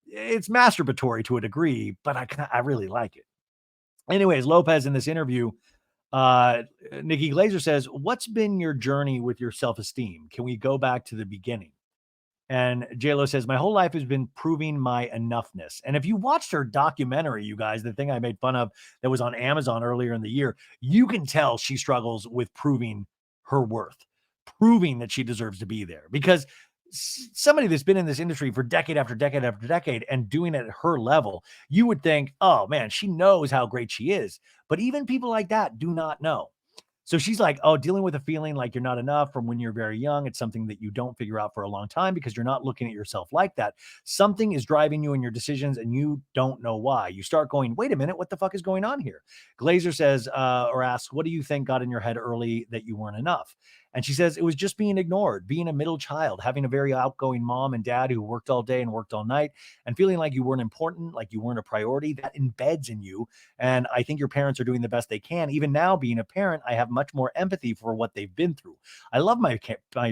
A: it's masturbatory to a degree, but I really like it. Anyways, Lopez in this interview, Nikki Glaser says, what's been your journey with your self-esteem? Can we go back to the beginning? And JLo says, my whole life has been proving my enoughness. And if you watched her documentary, you guys, the thing I made fun of that was on Amazon earlier in the year, you can tell she struggles with proving her worth, proving that she deserves to be there. Because somebody that's been in this industry for decade after decade after decade and doing it at her level, you would think, oh man, she knows how great she is. But even people like that do not know. So she's like, oh, dealing with a feeling like you're not enough from when you're very young. It's something that you don't figure out for a long time because you're not looking at yourself like that. Something is driving you in your decisions and you don't know why. You start going, wait a minute, what the fuck is going on here? Glaser says, or asks, what do you think got in your head early that you weren't enough? And she says, it was just being ignored, being a middle child, having a very outgoing mom and dad who worked all day and worked all night and feeling like you weren't important, like you weren't a priority. That embeds in you. And I think your parents are doing the best they can. Even now, being a parent, I have much more empathy for what they've been through. I love my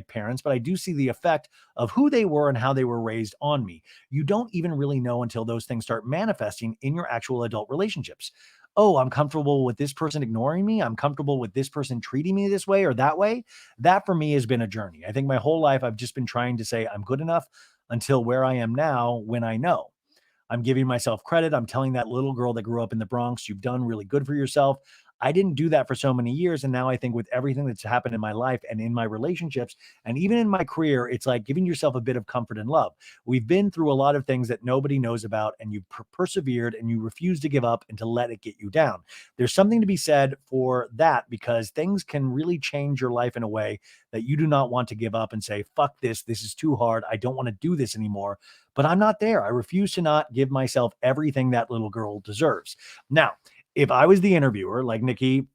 A: parents, but I do see the effect of who they were and how they were raised on me. You don't even really know until those things start manifesting in your actual adult relationships. Oh, I'm comfortable with this person ignoring me. I'm comfortable with this person treating me this way or that way. That for me has been a journey. I think my whole life I've just been trying to say I'm good enough until where I am now when I know. I'm giving myself credit. I'm telling that little girl that grew up in the Bronx, you've done really good for yourself. I didn't do that for so many years. And now I think with everything that's happened in my life and in my relationships and even in my career, it's like giving yourself a bit of comfort and love. We've been through a lot of things that nobody knows about, and you persevered and you refuse to give up and to let it get you down. There's something to be said for that because things can really change your life in a way that you do not want to give up and say, fuck this. This is too hard. I don't want to do this anymore. But I'm not there. I refuse to not give myself everything that little girl deserves. Now, if I was the interviewer, like Nikki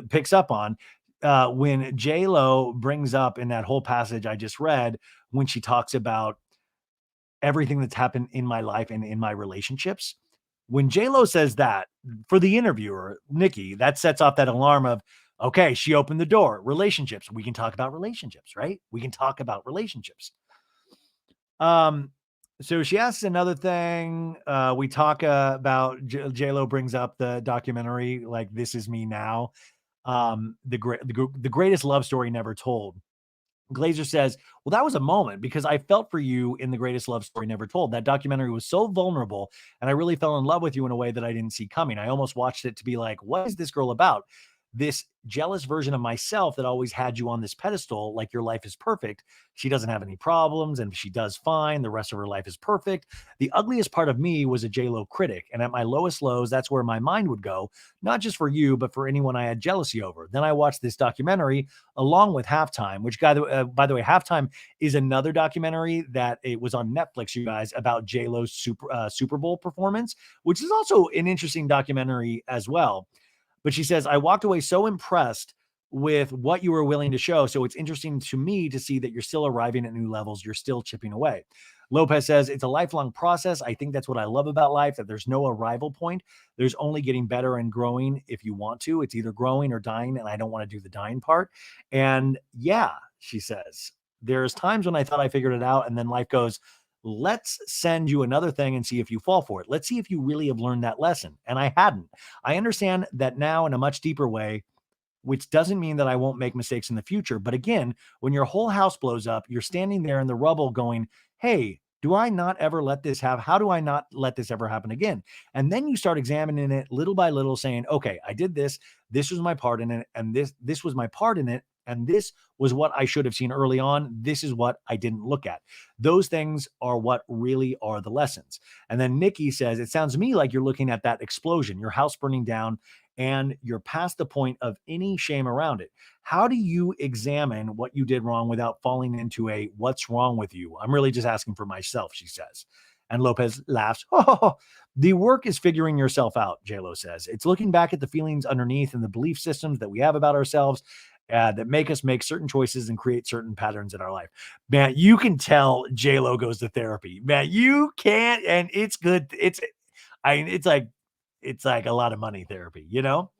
A: picks up on, when J-Lo brings up in that whole passage I just read, when she talks about everything that's happened in my life and in my relationships, when J-Lo says that, for the interviewer, Nikki, that sets off that alarm of, okay, she opened the door. Relationships. We can talk about relationships, right? We can talk about relationships. So she asks another thing. We talk about J-Lo brings up the documentary, like This Is Me Now, the greatest love story never told. Glaser says, well, that was a moment because I felt for you in The Greatest Love Story Never Told. That documentary was so vulnerable and I really fell in love with you in a way that I didn't see coming. I almost watched it to be like, what is this girl about? This jealous version of myself that always had you on this pedestal, like your life is perfect. She doesn't have any problems and she does fine. The rest of her life is perfect. The ugliest part of me was a J-Lo critic. And at my lowest lows, that's where my mind would go, not just for you, but for anyone I had jealousy over. Then I watched this documentary along with Halftime, which by the way, Halftime is another documentary that it was on Netflix, you guys, about J-Lo's Super Bowl performance, which is also an interesting documentary as well. But she says, I walked away so impressed with what you were willing to show. So it's interesting to me to see that you're still arriving at new levels. You're still chipping away. Lopez says, it's a lifelong process. I think that's what I love about life, that there's no arrival point. There's only getting better and growing if you want to. It's either growing or dying, and I don't want to do the dying part. And yeah, she says, there's times when I thought I figured it out, and then life goes, let's send you another thing and see if you fall for it. Let's see if you really have learned that lesson. And I hadn't. I understand that now in a much deeper way, which doesn't mean that I won't make mistakes in the future. But again, when your whole house blows up, you're standing there in the rubble going, hey, do I not ever let this have? How do I not let this ever happen again? And then you start examining it little by little saying, okay, I did this. This was my part in it. And this was my part in it. And this was what I should have seen early on. This is what I didn't look at. Those things are what really are the lessons. And then Nikki says, it sounds to me like you're looking at that explosion, your house burning down, and you're past the point of any shame around it. How do you examine what you did wrong without falling into a what's wrong with you? I'm really just asking for myself, she says. And Lopez laughs. Oh, the work is figuring yourself out, JLo says. It's looking back at the feelings underneath and the belief systems that we have about ourselves that make us make certain choices and create certain patterns in our life. Man, you can tell JLo goes to therapy. Man, you can't, and it's good. It's like a lot of money therapy, you know?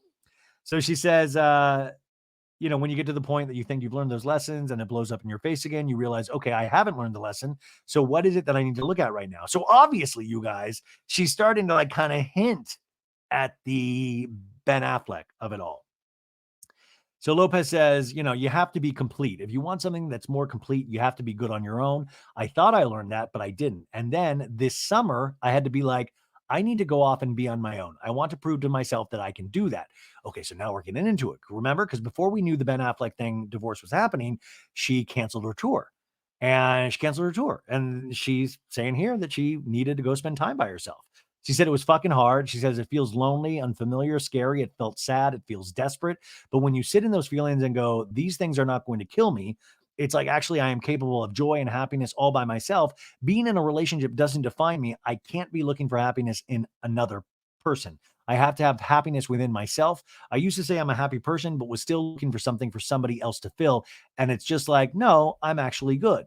A: So she says, when you get to the point that you think you've learned those lessons and it blows up in your face again, you realize, okay, I haven't learned the lesson. So what is it that I need to look at right now? So obviously, you guys, she's starting to like kind of hint at the Ben Affleck of it all. So Lopez says, you have to be complete. If you want something that's more complete, you have to be good on your own. I thought I learned that, but I didn't. And then this summer, I had to be like, I need to go off and be on my own. I want to prove to myself that I can do that. Okay, so now we're getting into it. Remember, because before we knew the Ben Affleck divorce was happening, she canceled her tour. And she's saying here that she needed to go spend time by herself. She said it was fucking hard. She says it feels lonely, unfamiliar, scary. It felt sad. It feels desperate. But when you sit in those feelings and go, these things are not going to kill me, it's like, actually, I am capable of joy and happiness all by myself. Being in a relationship doesn't define me. I can't be looking for happiness in another person. I have to have happiness within myself. I used to say I'm a happy person, but was still looking for something for somebody else to fill. And it's just like, no, I'm actually good.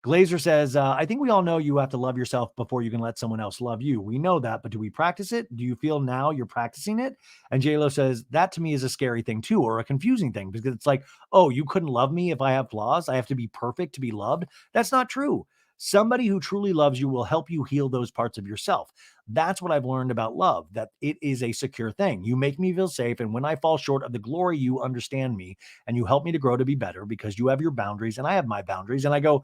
A: Glaser says, I think we all know you have to love yourself before you can let someone else love you. We know that, but do we practice it? Do you feel now you're practicing it? And JLo says, that to me is a scary thing too, or a confusing thing, because it's like, oh, you couldn't love me if I have flaws. I have to be perfect to be loved. That's not true. Somebody who truly loves you will help you heal those parts of yourself. That's what I've learned about love, that it is a secure thing. You make me feel safe. And when I fall short of the glory, you understand me and you help me to grow to be better because you have your boundaries and I have my boundaries. And I go,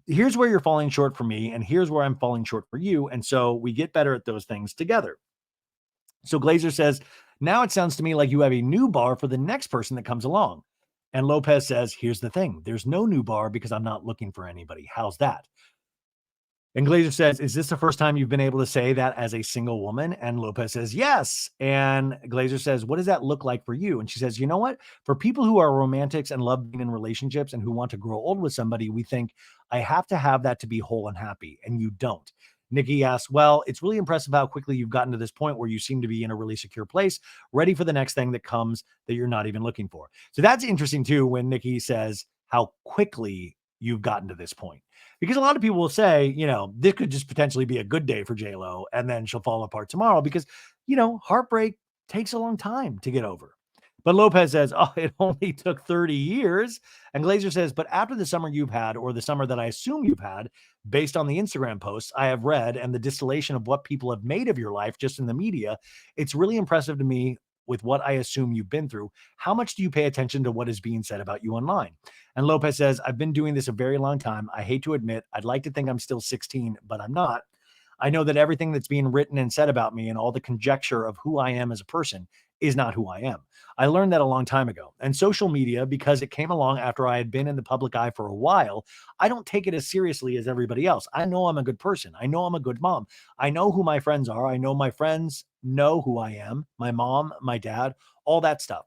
A: here's where you're falling short for me, and here's where I'm falling short for you. And so we get better at those things together. So Glaser says, now it sounds to me like you have a new bar for the next person that comes along. And Lopez says, here's the thing. There's no new bar because I'm not looking for anybody. How's that? And Glaser says, is this the first time you've been able to say that as a single woman? And Lopez says, yes. And Glaser says, what does that look like for you? And she says, you know what? For people who are romantics and love being in relationships and who want to grow old with somebody, we think, I have to have that to be whole and happy. And you don't. Nikki asks, well, it's really impressive how quickly you've gotten to this point where you seem to be in a really secure place, ready for the next thing that comes that you're not even looking for. So that's interesting too, when Nikki says how quickly you've gotten to this point. Because a lot of people will say, this could just potentially be a good day for JLo and then she'll fall apart tomorrow because, heartbreak takes a long time to get over. But Lopez says, oh, it only took 30 years. And Glaser says, but after the summer you've had, or the summer that I assume you've had, based on the Instagram posts I have read and the distillation of what people have made of your life just in the media, it's really impressive to me with what I assume you've been through. How much do you pay attention to what is being said about you online? And Lopez says, I've been doing this a very long time. I hate to admit, I'd like to think I'm still 16, but I'm not. I know that everything that's being written and said about me and all the conjecture of who I am as a person is not who I am. I learned that a long time ago. And social media, because it came along after I had been in the public eye for a while, I don't take it as seriously as everybody else. I know I'm a good person. I know I'm a good mom. I know who my friends are. I know my friends know who I am, my mom, my dad, all that stuff.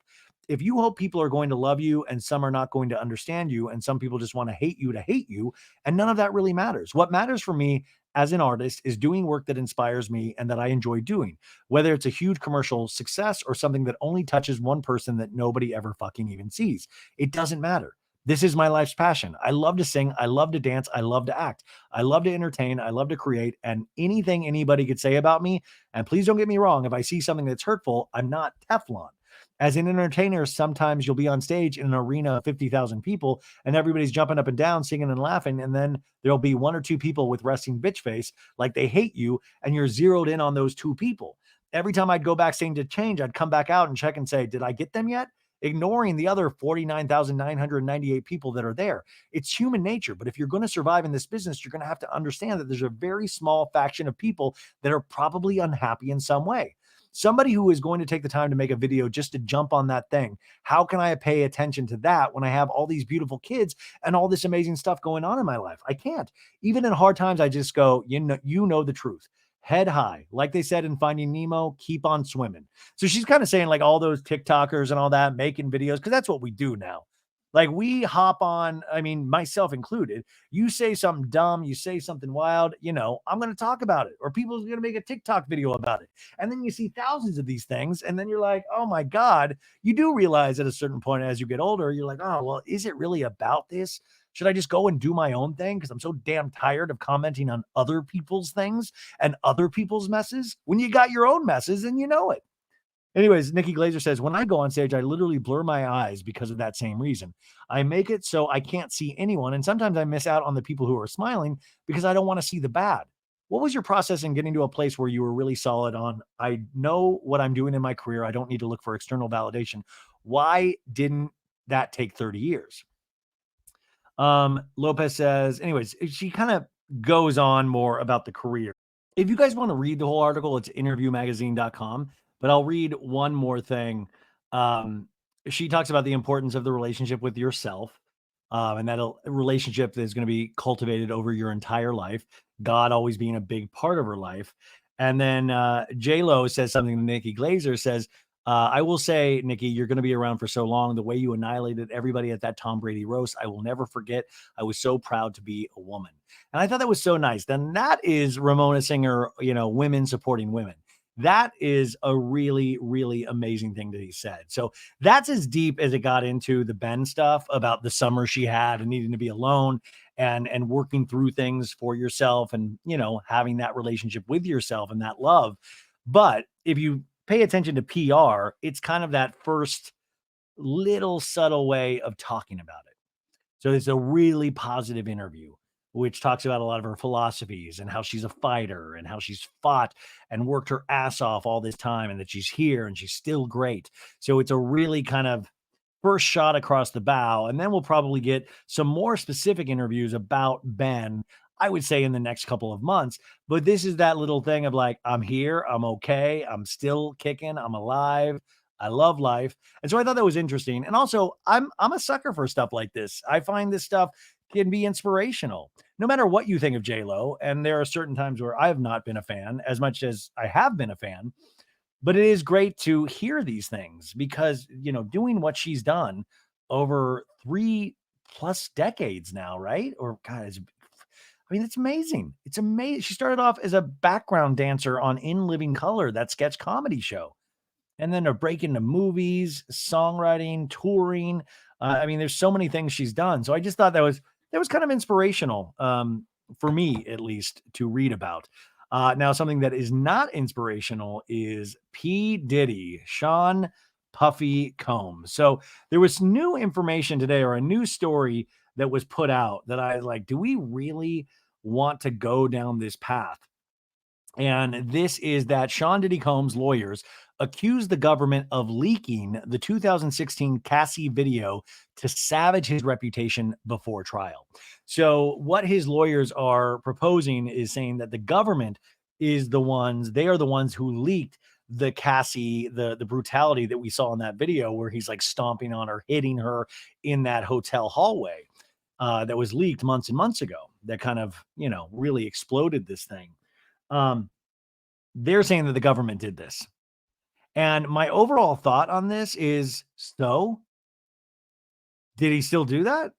A: If you hope people are going to love you and some are not going to understand you and some people just want to hate you, and none of that really matters. What matters for me as an artist is doing work that inspires me and that I enjoy doing, whether it's a huge commercial success or something that only touches one person that nobody ever fucking even sees. It doesn't matter. This is my life's passion. I love to sing. I love to dance. I love to act. I love to entertain. I love to create. And anything anybody could say about me, and please don't get me wrong, if I see something that's hurtful, I'm not Teflon. As an entertainer, sometimes you'll be on stage in an arena of 50,000 people and everybody's jumping up and down, singing and laughing. And then there'll be one or two people with resting bitch face, like they hate you, and you're zeroed in on those two people. Every time I'd go backstage to change, I'd come back out and check and say, did I get them yet? Ignoring the other 49,998 people that are there. It's human nature. But if you're going to survive in this business, you're going to have to understand that there's a very small faction of people that are probably unhappy in some way. somebody who is going to take the time to make a video just to jump on that thing. How can I pay attention to that when I have all these beautiful kids and all this amazing stuff going on in my life? I can't. Even in hard times, I just go, you know the truth. Head high. Like they said in Finding Nemo, keep on swimming. So she's kind of saying like all those TikTokers and all that making videos, because that's what we do now. Like we hop on, I mean, myself included. You say something dumb, you say something wild, I'm going to talk about it, or people are going to make a TikTok video about it. And then you see thousands of these things. And then you're like, oh my God, you do realize at a certain point as you get older, you're like, oh, well, is it really about this? Should I just go and do my own thing? Because I'm so damn tired of commenting on other people's things and other people's messes when you got your own messes and you know it. Anyways, Nikki Glaser says, when I go on stage, I literally blur my eyes because of that same reason. I make it so I can't see anyone. And sometimes I miss out on the people who are smiling because I don't want to see the bad. What was your process in getting to a place where you were really solid on, I know what I'm doing in my career. I don't need to look for external validation. Why didn't that take 30 years? Lopez says, anyways, she kind of goes on more about the career. If you guys want to read the whole article, it's interviewmagazine.com. But I'll read one more thing. She talks about the importance of the relationship with yourself, and that relationship is going to be cultivated over your entire life. God always being a big part of her life. And then J-Lo says something to Nikki Glaser, says, I will say, Nikki, you're going to be around for so long. The way you annihilated everybody at that Tom Brady roast, I will never forget. I was so proud to be a woman. And I thought that was so nice. Then that is Ramona Singer, women supporting women. That is a really, really amazing thing that he said. So that's as deep as it got into the Ben stuff about the summer she had and needing to be alone and working through things for yourself and, having that relationship with yourself and that love. But if you pay attention to PR, it's kind of that first little subtle way of talking about it. So it's a really positive interview, which talks about a lot of her philosophies and how she's a fighter and how she's fought and worked her ass off all this time and that she's here and she's still great. So it's a really kind of first shot across the bow. And then we'll probably get some more specific interviews about Ben, I would say in the next couple of months. But this is that little thing of like, I'm here, I'm okay, I'm still kicking, I'm alive. I love life. And so I thought that was interesting. And also, I'm a sucker for stuff like this. I find this stuff can be inspirational, no matter what you think of J-Lo. And there are certain times where I have not been a fan as much as I have been a fan, but it is great to hear these things because, doing what she's done over 3+ decades now, right? Or God, it's amazing. It's amazing. She started off as a background dancer on In Living Color, that sketch comedy show. And then a break into movies, songwriting, touring. There's so many things she's done. So I just thought that was kind of inspirational for me, at least, to read about. Now, something that is not inspirational is P. Diddy, Sean Puffy Combs. So there was new information today, or a new story that was put out that I like, do we really want to go down this path? And this is that Sean Diddy Combs' lawyers accused the government of leaking the 2016 Cassie video to savage his reputation before trial. So what his lawyers are proposing is saying that the government is they are the ones who leaked the Cassie, the brutality that we saw in that video where he's like stomping on her, hitting her in that hotel hallway that was leaked months and months ago that kind of, really exploded this thing. They're saying that the government did this. And my overall thought on this is, so did he still do that?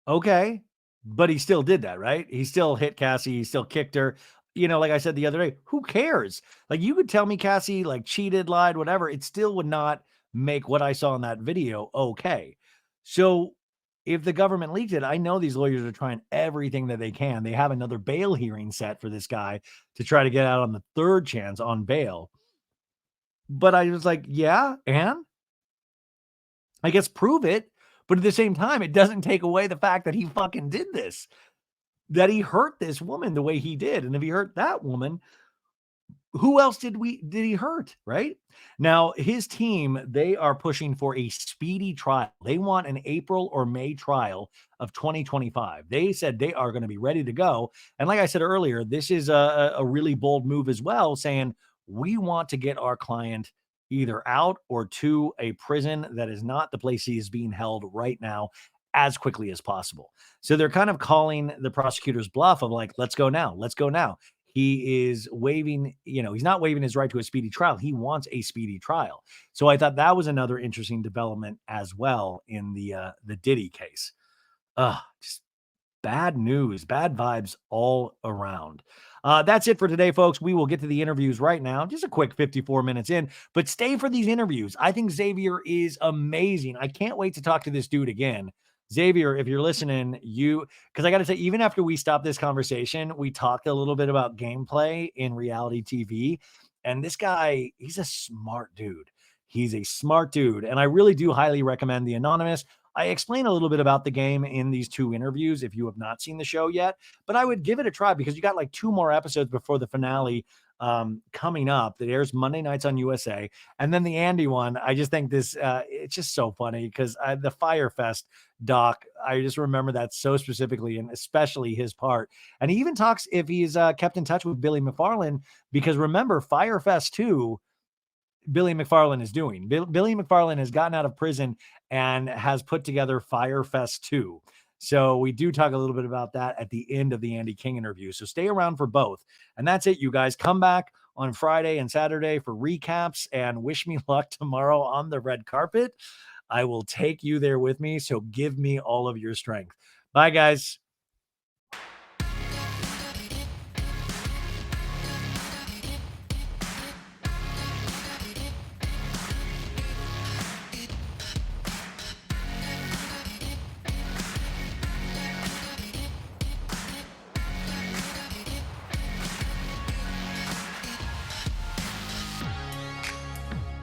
A: Okay. But he still did that, right? He still hit Cassie. He still kicked her. Like I said the other day, who cares? Like you could tell me Cassie like cheated, lied, whatever. It still would not make what I saw in that video okay. So if the government leaked it, I know these lawyers are trying everything that they can. They have another bail hearing set for this guy to try to get out on the third chance on bail. But I was like, yeah, and I guess prove it. But at the same time, it doesn't take away the fact that he fucking did this, that he hurt this woman the way he did. And if he hurt that woman, who else did he hurt, right? Now, his team, they are pushing for a speedy trial. They want an April or May trial of 2025. They said they are going to be ready to go. And like I said earlier, this is a really bold move as well, saying We want to get our client either out or to a prison that is not the place he is being held right now as quickly as possible. So they're kind of calling the prosecutor's bluff of like, let's go now, let's go now. He is waiving, he's not waiving his right to a speedy trial. He wants a speedy trial. So I thought that was another interesting development as well in the Diddy case. Just bad news, bad vibes all around. That's it for today, folks. We will get to the interviews right now. Just a quick 54 minutes in, but stay for these interviews. I think Xavier is amazing. I can't wait to talk to this dude again. Xavier, if you're listening, because I got to say, even after we stopped this conversation, we talked a little bit about gameplay in reality TV. And this guy, he's a smart dude. He's a smart dude. And I really do highly recommend The Anonymous. I explain a little bit about the game in these two interviews if you have not seen the show yet, but I would give it a try because you got like 2 more episodes before the finale coming up that airs Monday nights on USA. And then the Andy one, I just think it's just so funny because the Fire Fest doc, I just remember that so specifically and especially his part. And he even talks if he's kept in touch with Billy McFarland because remember Fire Fest 2, Billy McFarland is doing. Billy McFarland has gotten out of prison and has put together Fire Fest 2. So we do talk a little bit about that at the end of the Andy King interview. So stay around for both. And that's it, you guys. Come back on Friday and Saturday for recaps and wish me luck tomorrow on the red carpet. I will take you there with me. So give me all of your strength. Bye, guys.